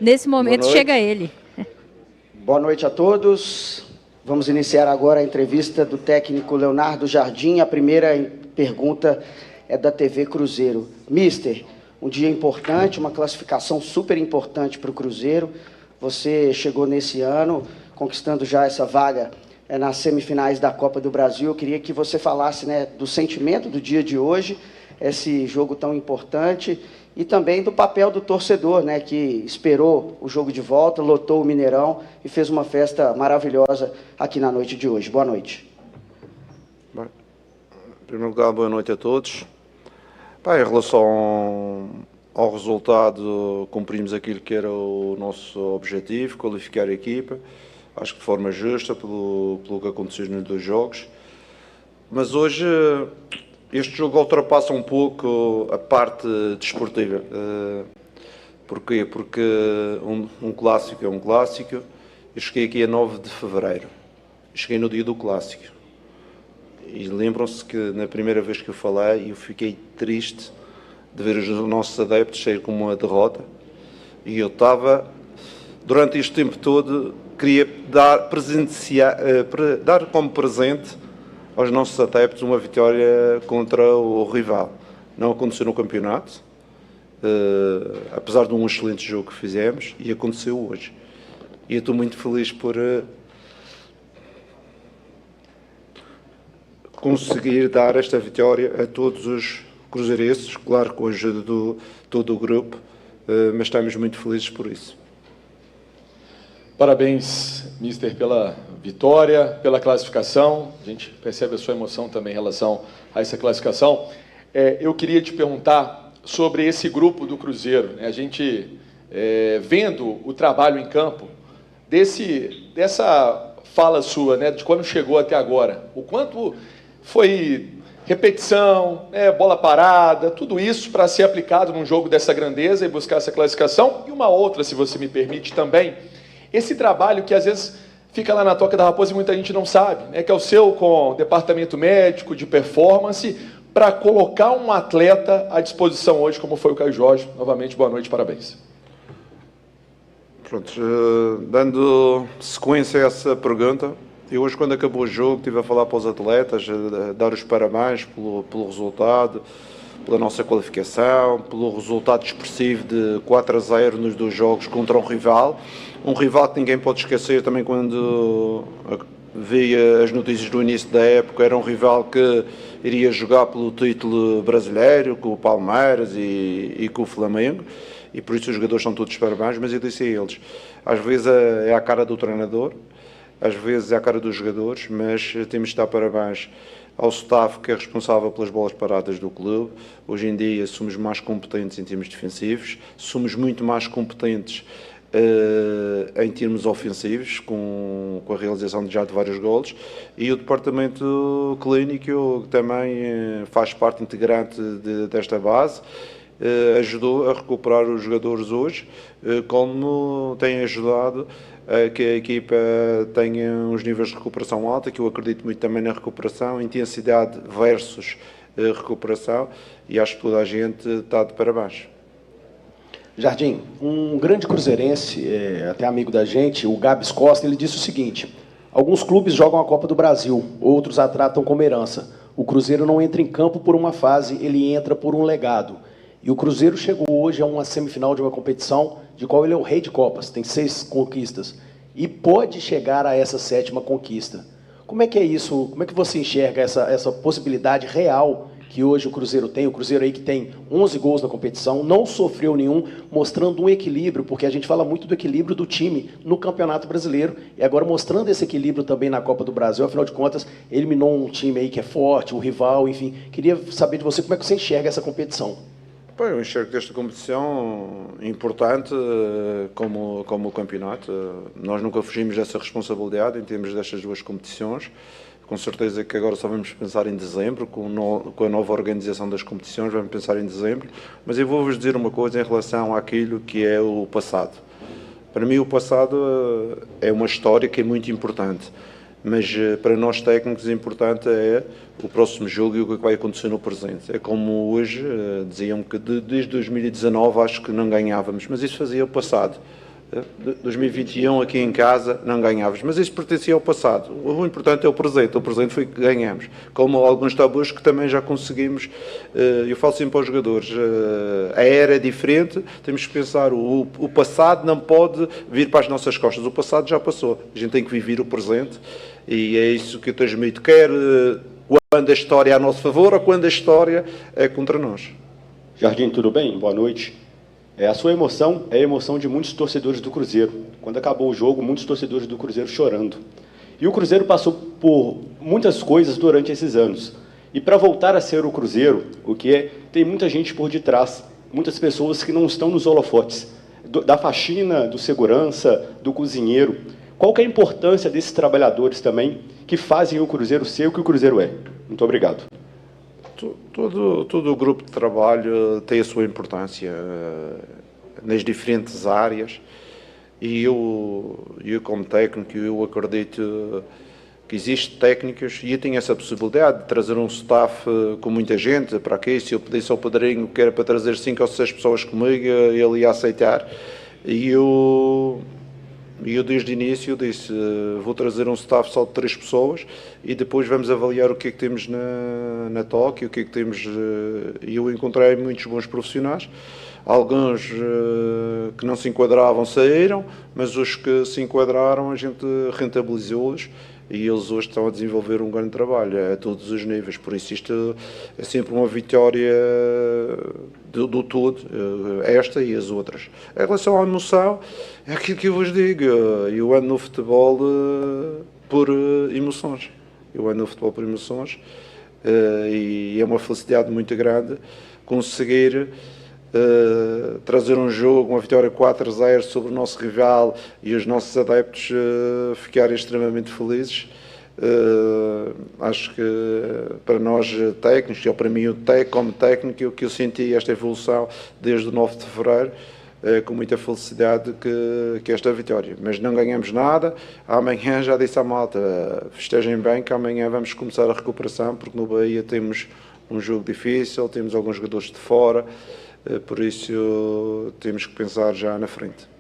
Nesse momento chega ele. Boa noite a todos. Vamos iniciar agora a entrevista do técnico Leonardo Jardim. A primeira pergunta é da TV Cruzeiro. Mister, um dia importante, uma classificação super importante para o Cruzeiro. Você chegou nesse ano conquistando já essa vaga nas semifinais da Copa do Brasil. Eu queria que você falasse, né, do sentimento do dia de hoje, esse jogo tão importante, e também do papel do torcedor, né, que esperou o jogo de volta, lotou o Mineirão e fez uma festa maravilhosa aqui na noite de hoje. Boa noite. Bem, em primeiro lugar, boa noite a todos. Bem, em relação ao resultado, cumprimos aquilo que era o nosso objetivo, qualificar a equipa, acho que de forma justa, pelo que aconteceu nos dois jogos. Mas hoje este jogo ultrapassa um pouco a parte desportiva. Porquê? Porque um clássico é um clássico. Eu cheguei aqui a 9 de fevereiro. Cheguei no dia do clássico. E lembram-se que na primeira vez que eu falei, eu fiquei triste de ver os nossos adeptos sair com uma derrota. E eu estava, durante este tempo todo, queria dar como presente aos nossos adeptos uma vitória contra o rival. Não aconteceu no campeonato, apesar de um excelente jogo que fizemos, e aconteceu hoje. E eu estou muito feliz por conseguir dar esta vitória a todos os cruzeirenses, claro, com a ajuda de todo o grupo, mas estamos muito felizes por isso. Parabéns, mister, pela vitória, pela classificação. A gente percebe a sua emoção também em relação a essa classificação. Eu queria te perguntar sobre esse grupo do Cruzeiro, né? A gente, vendo o trabalho em campo, dessa fala sua, né, de quando chegou até agora, o quanto foi repetição, né, bola parada, tudo isso para ser aplicado num jogo dessa grandeza e buscar essa classificação. E uma outra, se você me permite também, esse trabalho que às vezes fica lá na Toca da Raposa e muita gente não sabe, né, que é o seu com o departamento médico, de performance, para colocar um atleta à disposição hoje, como foi o Caio Jorge. Novamente, boa noite, parabéns. Pronto, dando sequência a essa pergunta, eu hoje, quando acabou o jogo, estive a falar para os atletas, a dar os parabéns pelo resultado, pela nossa qualificação, pelo resultado expressivo de 4-0 nos dois jogos contra um rival que ninguém pode esquecer também quando via as notícias do início da época. Era um rival que iria jogar pelo título brasileiro, com o Palmeiras e com o Flamengo, e por isso os jogadores são todos parabéns, mas eu disse a eles, às vezes é a cara do treinador, às vezes é a cara dos jogadores, mas temos de dar parabéns ao staff que é responsável pelas bolas paradas do clube. Hoje em dia somos mais competentes em termos defensivos, somos muito mais competentes em termos ofensivos, com a realização de vários golos, e o departamento clínico, que também faz parte integrante desta base, ajudou a recuperar os jogadores hoje, como tem ajudado a que a equipa tenha uns níveis de recuperação alta, que eu acredito muito também na recuperação, intensidade versus recuperação, e acho que toda a gente está de parabéns. Jardim, um grande cruzeirense, até amigo da gente, o Gabs Costa, ele disse o seguinte: alguns clubes jogam a Copa do Brasil, outros a tratam como herança. O Cruzeiro não entra em campo por uma fase, ele entra por um legado. E o Cruzeiro chegou hoje a uma semifinal de uma competição de qual ele é o rei de Copas, tem 6 conquistas, e pode chegar a essa 7ª conquista. Como é que é isso? Como é que você enxerga essa possibilidade real que hoje o Cruzeiro tem? O Cruzeiro aí que tem 11 gols na competição, não sofreu nenhum, mostrando um equilíbrio, porque a gente fala muito do equilíbrio do time no Campeonato Brasileiro, e agora mostrando esse equilíbrio também na Copa do Brasil. Afinal de contas, eliminou um time aí que é forte, o rival, enfim. Queria saber de você como é que você enxerga essa competição. Bem, eu enxergo esta competição importante como o campeonato. Nós nunca fugimos dessa responsabilidade em termos destas duas competições. Com certeza que agora só vamos pensar em dezembro, com a nova organização das competições, vamos pensar em dezembro. Mas eu vou-vos dizer uma coisa em relação àquilo que é o passado. Para mim o passado é uma história que é muito importante. Mas para nós técnicos o importante é o próximo jogo e o que vai acontecer no presente. É como hoje, diziam que desde 2019 acho que não ganhávamos, mas isso fazia o passado. 2021 aqui em casa não ganhávamos, mas isso pertencia ao passado. O importante é o presente foi que ganhamos. Como alguns tabus que também já conseguimos, eu falo sempre aos jogadores, a era é diferente, temos que pensar, o passado não pode vir para as nossas costas, o passado já passou, a gente tem que viver o presente e é isso que eu transmito, quer quando a história é a nosso favor ou quando a história é contra nós. Jardim, tudo bem? Boa noite. A sua emoção é a emoção de muitos torcedores do Cruzeiro. Quando acabou o jogo, muitos torcedores do Cruzeiro chorando. E o Cruzeiro passou por muitas coisas durante esses anos. E para voltar a ser o Cruzeiro, tem muita gente por detrás, muitas pessoas que não estão nos holofotes, da faxina, do segurança, do cozinheiro. Qual que é a importância desses trabalhadores também que fazem o Cruzeiro ser o que o Cruzeiro é? Muito obrigado. Todo o grupo de trabalho tem a sua importância nas diferentes áreas e eu como técnico, eu acredito que existem técnicos e eu tenho essa possibilidade de trazer um staff com muita gente para aqui. Se eu pedisse ao padrinho que era para trazer 5 ou 6 pessoas comigo, ele ia aceitar. E eu desde o início disse, vou trazer um staff só de 3 pessoas e depois vamos avaliar o que é que temos na Tóquio, o que é que temos. E eu encontrei muitos bons profissionais, alguns que não se enquadravam saíram, mas os que se enquadraram a gente rentabilizou-los e eles hoje estão a desenvolver um grande trabalho a todos os níveis, por isso isto é sempre uma vitória do todo, esta e as outras. Em relação à emoção, é aquilo que eu vos digo, eu ando no futebol por emoções, e é uma felicidade muito grande conseguir trazer um jogo, uma vitória 4-0 sobre o nosso rival e os nossos adeptos ficarem extremamente felizes. Acho que para nós técnicos, ou para mim como técnico, o que eu senti esta evolução desde o 9 de fevereiro, com muita felicidade que esta vitória. Mas não ganhamos nada, amanhã já disse à malta, festejem bem que amanhã vamos começar a recuperação, porque no Bahia temos um jogo difícil, temos alguns jogadores de fora, por isso temos que pensar já na frente.